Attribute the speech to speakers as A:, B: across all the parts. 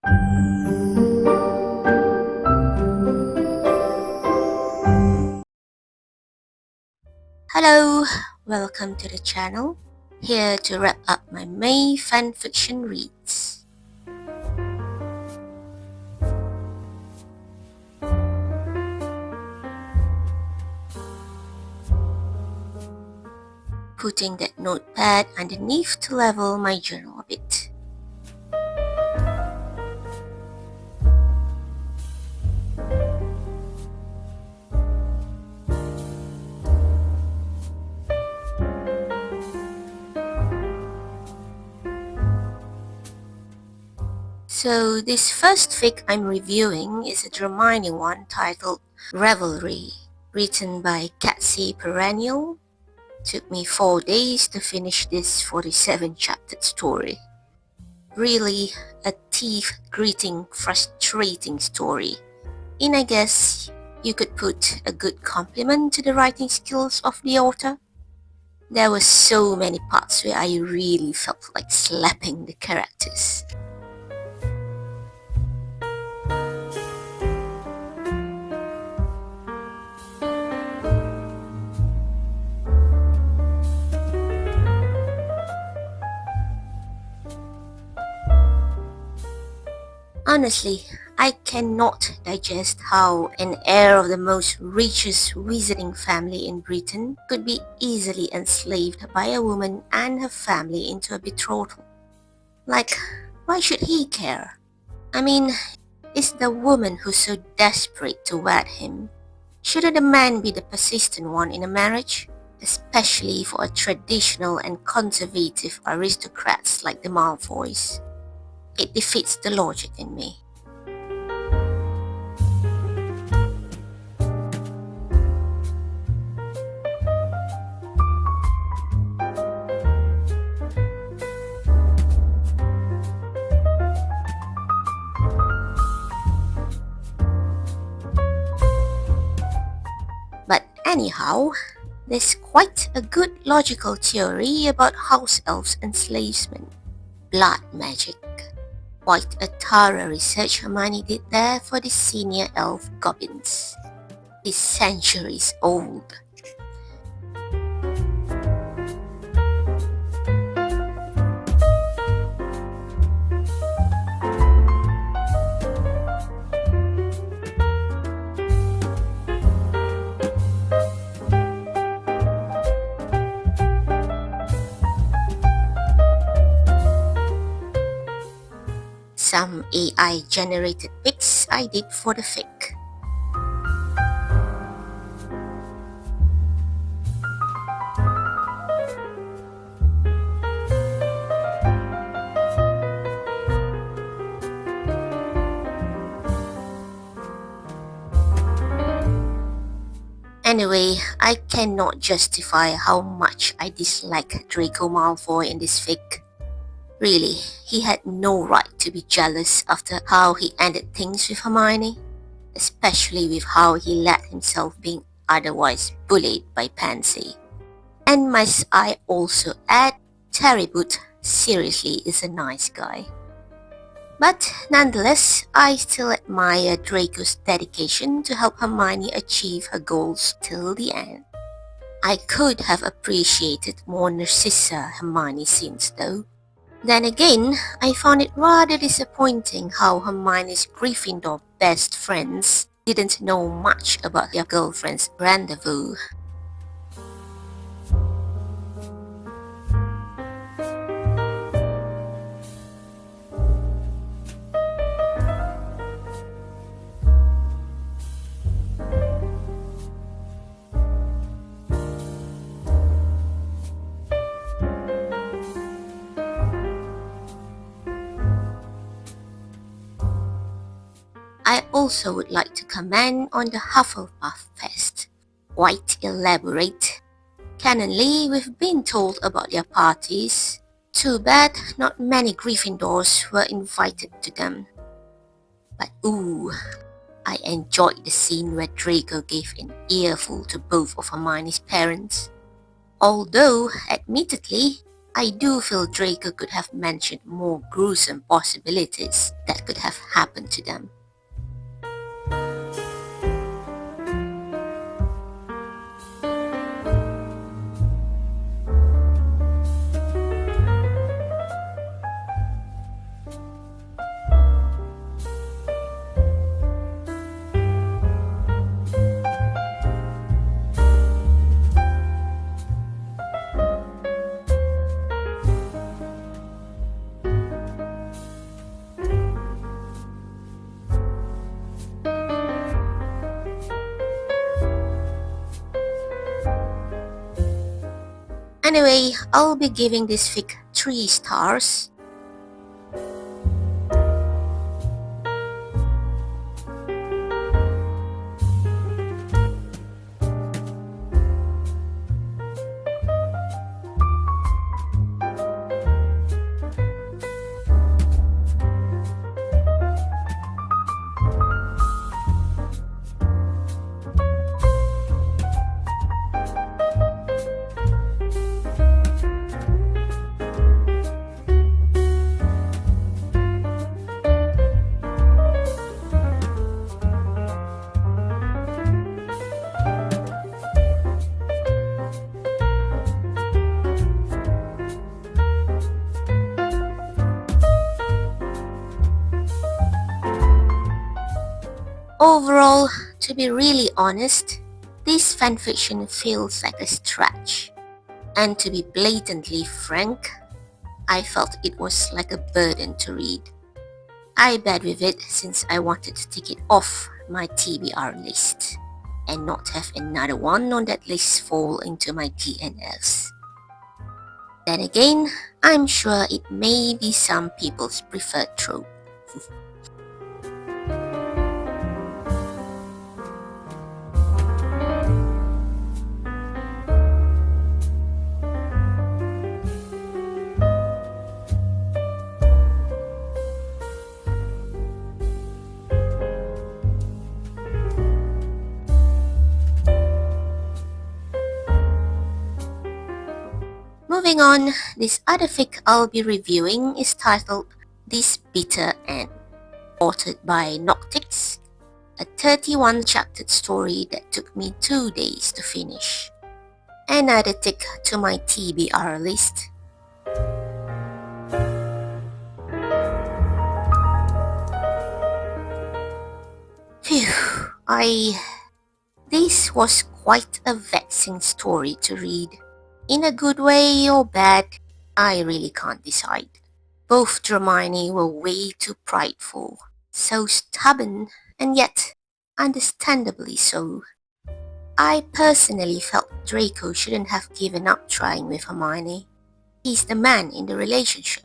A: Hello, welcome to the channel. Here to wrap up my May fanfiction reads. Putting that notepad underneath to level my journal a bit. So this first fic I'm reviewing is a Dramini one titled Revelry, written by Catsy Perennial. Took me 4 days to finish this 47 chapter story. Really a thief greeting frustrating story. And I guess you could put a good compliment to the writing skills of the author. There were so many parts where I really felt like slapping the characters. Honestly, I cannot digest how an heir of the most richest wizarding family in Britain could be easily enslaved by a woman and her family into a betrothal. Like, why should he care? I mean, it's the woman who's so desperate to wed him. Shouldn't the man be the persistent one in a marriage? Especially for a traditional and conservative aristocrats like the Malfoys. It defeats the logic in me. But anyhow, there's quite a good logical theory about house elves enslavement. Blood magic. Quite a thorough research Hermione did there for the senior elf goblins. It's centuries old. Some AI generated pics I did for the fic. Anyway, I cannot justify how much I dislike Draco Malfoy in this fic. Really, he had no right to be jealous after how he ended things with Hermione, especially with how he let himself being otherwise bullied by Pansy. And must I also add, Terry Boot seriously is a nice guy. But nonetheless, I still admire Draco's dedication to help Hermione achieve her goals till the end. I could have appreciated more Narcissa Hermione scenes though. Then again, I found it rather disappointing how Hermione's Gryffindor best friends didn't know much about their girlfriend's rendezvous. I also would like to comment on the Hufflepuff Fest. Quite elaborate. Canonly, we've been told about their parties. Too bad not many Gryffindors were invited to them. But ooh, I enjoyed the scene where Draco gave an earful to both of Hermione's parents. Although, admittedly, I do feel Draco could have mentioned more gruesome possibilities that could have happened to them. Anyway, I'll be giving this fic 3 stars. Overall, to be really honest, this fanfiction feels like a stretch. And to be blatantly frank, I felt it was like a burden to read. I bad with it since I wanted to take it off my TBR list and not have another one on that list fall into my TNFs. Then again, I'm sure it may be some people's preferred trope. Moving on, this other fic I'll be reviewing is titled This Bitter End, authored by Noctix, a 31 chapter story that took me 2 days to finish. Another tick to my TBR list. Phew, this was quite a vexing story to read. In a good way or bad, I really can't decide. Both Hermione were way too prideful, so stubborn, and yet understandably so. I personally felt Draco shouldn't have given up trying with Hermione. He's the man in the relationship.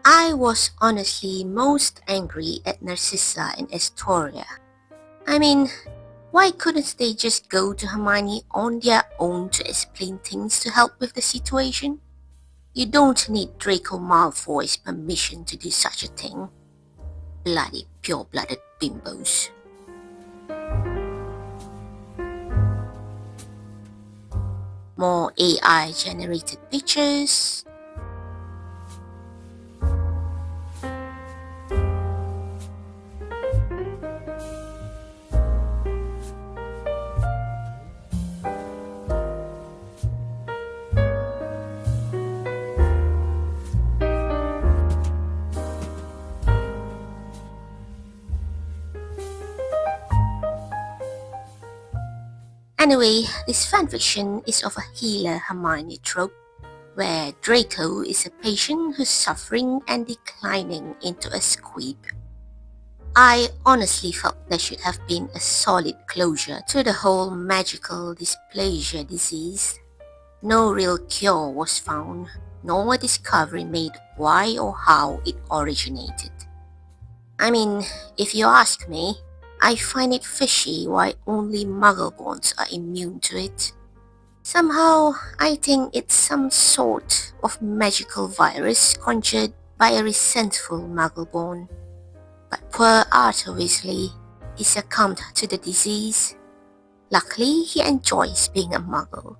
A: I was honestly most angry at Narcissa and Astoria. I mean, why couldn't they just go to Hermione on their own to explain things to help with the situation? You don't need Draco Malfoy's permission to do such a thing. Bloody pure-blooded bimbos. More AI-generated pictures. Anyway, this fanfiction is of a healer Hermione trope, where Draco is a patient who's suffering and declining into a squib. I honestly felt there should have been a solid closure to the whole magical dysplasia disease. No real cure was found, nor a discovery made why or how it originated. I mean, if you ask me, I find it fishy why only Muggleborns are immune to it. Somehow, I think it's some sort of magical virus conjured by a resentful Muggleborn. But poor Arthur Weasley, he succumbed to the disease. Luckily, he enjoys being a muggle.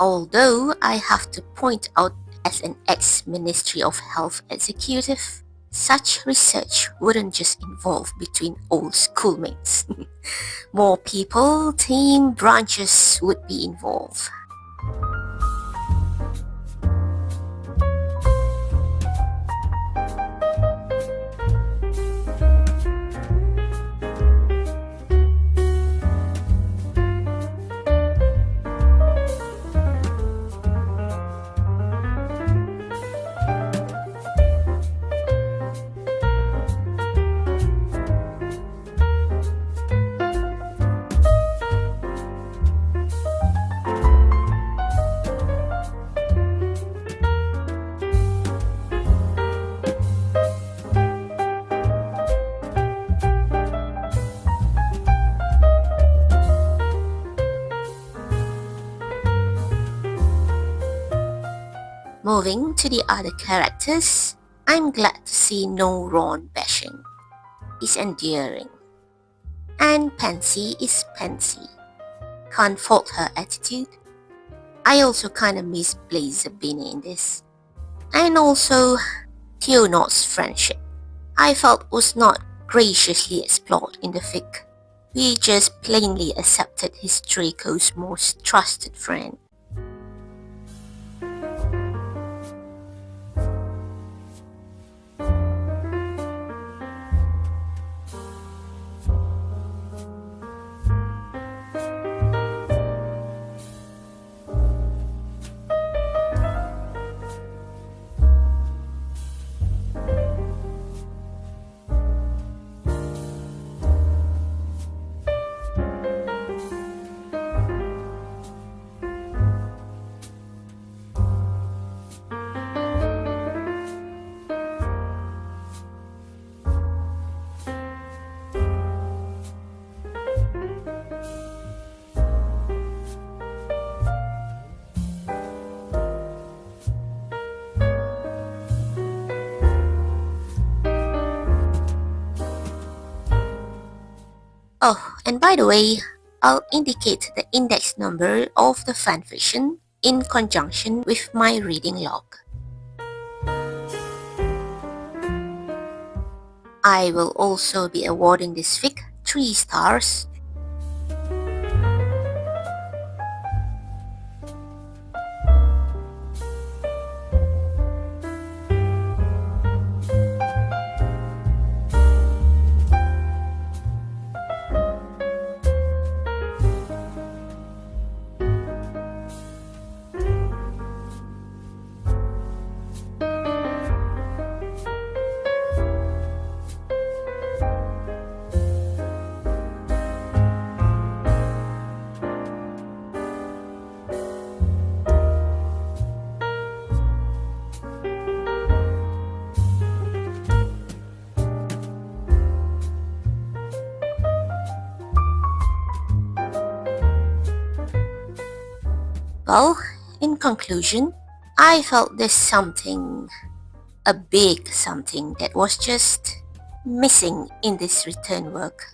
A: Although I have to point out, as an ex-Ministry of Health executive, such research wouldn't just involve between old schoolmates. More people, team, branches would be involved. Moving to the other characters, I'm glad to see no Ron bashing. It's endearing. And Pansy is Pansy. Can't fault her attitude. I also kinda miss Blazer Binnie in this. And also, Theonot's friendship, I felt was not graciously explored in the fic. We just plainly accepted he's Draco's most trusted friend. Oh, and by the way, I'll indicate the index number of the fanfiction in conjunction with my reading log. I will also be awarding this fic 3 stars. Well, in conclusion, I felt there's something, a big something that was just missing in this return work.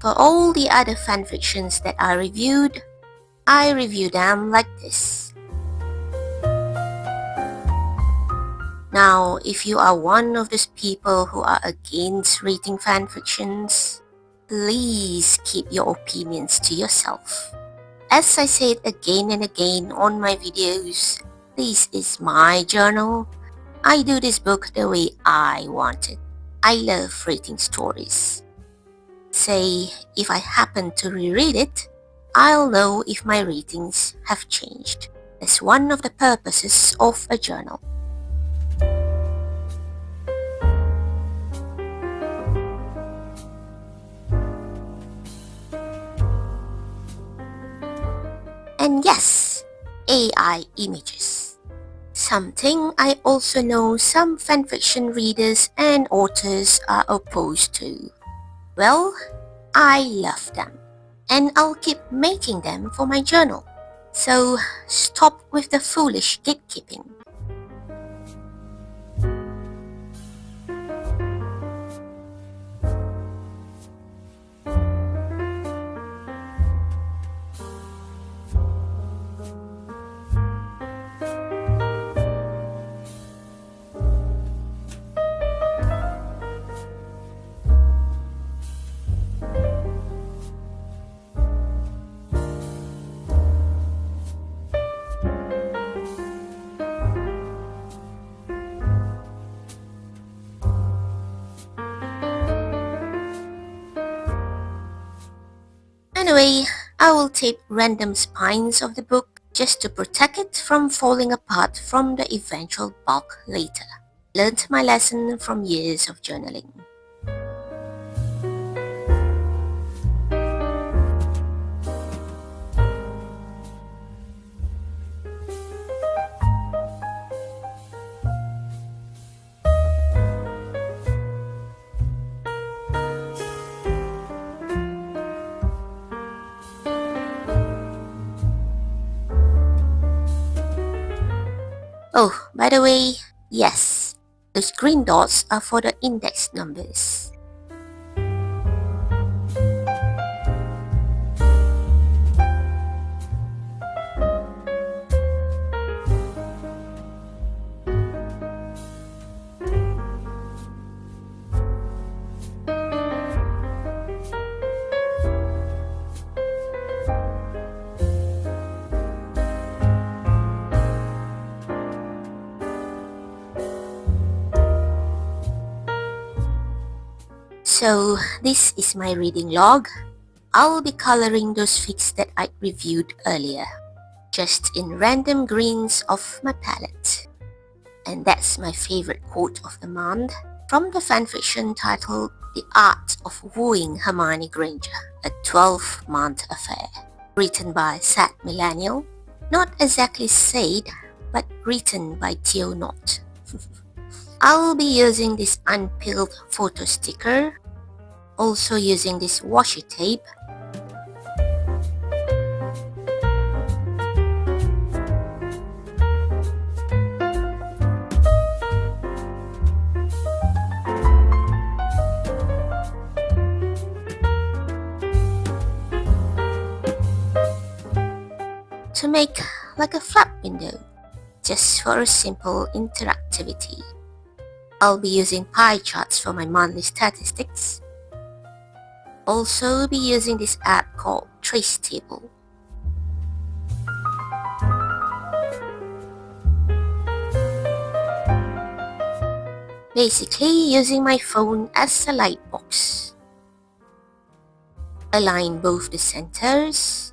A: For all the other fanfictions that I review them like this. Now, if you are one of those people who are against reading fanfictions, please keep your opinions to yourself. As I said again and again on my videos, this is my journal. I do this book the way I want it. I love reading stories. Say, if I happen to reread it, I'll know if my readings have changed. That's one of the purposes of a journal. Yes, AI images. Something I also know some fanfiction readers and authors are opposed to. Well, I love them, and I'll keep making them for my journal. So stop with the foolish gatekeeping. Anyway, I will tape random spines of the book just to protect it from falling apart from the eventual bulk later. Learned my lesson from years of journaling. Oh, by the way, yes, those green dots are for the index numbers. So this is my reading log. I'll be coloring those fics that I reviewed earlier, just in random greens of my palette. And that's my favorite quote of the month from the fanfiction titled The Art of Wooing Hermione Granger, a 12-month affair, written by Sad Millennial, not exactly said, but written by Theo Knott. I'll be using this unpeeled photo sticker, also using this washi tape, to make like a flap window, just for a simple interactivity. I'll be using pie charts for my monthly statistics. Also be using this app called Trace Table. Basically using my phone as a light box. Align both the centers.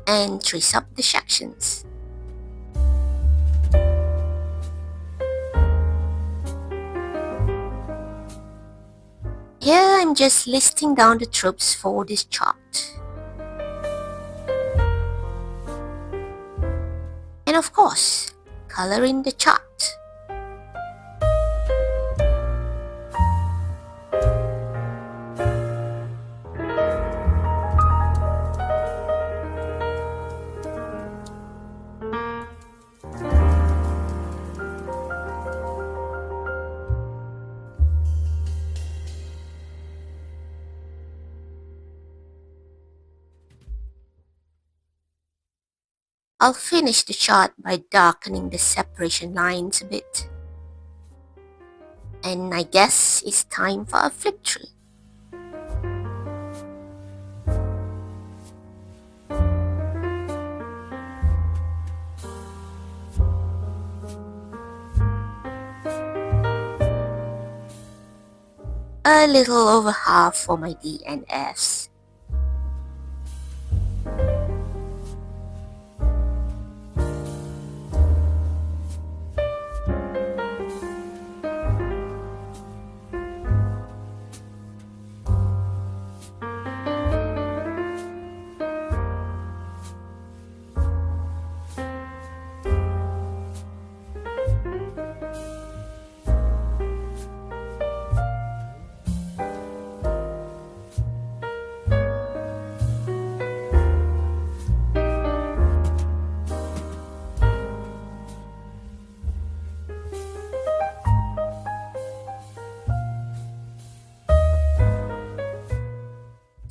A: And trace up the sections. Here I'm just listing down the tropes for this chart. And of course, color in the chart. I'll finish the chart by darkening the separation lines a bit. And I guess it's time for a flip through. A little over half for my D and Fs.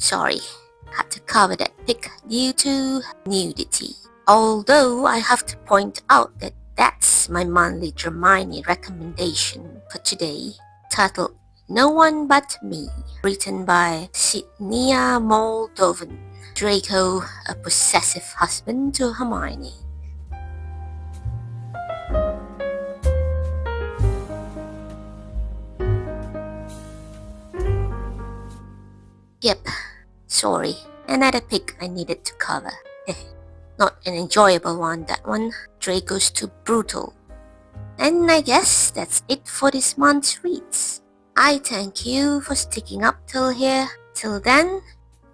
A: Sorry, had to cover that pic due to nudity. Although I have to point out that that's my monthly Dramini recommendation for today, titled No One But Me, written by Sydnea Moldovan. Draco, a possessive husband to Hermione. Yep, sorry, another pic I needed to cover. Not an enjoyable one, that one. Draco's too brutal. And I guess that's it for this month's reads. I thank you for sticking up till here. Till then,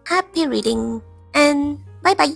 A: happy reading and bye bye.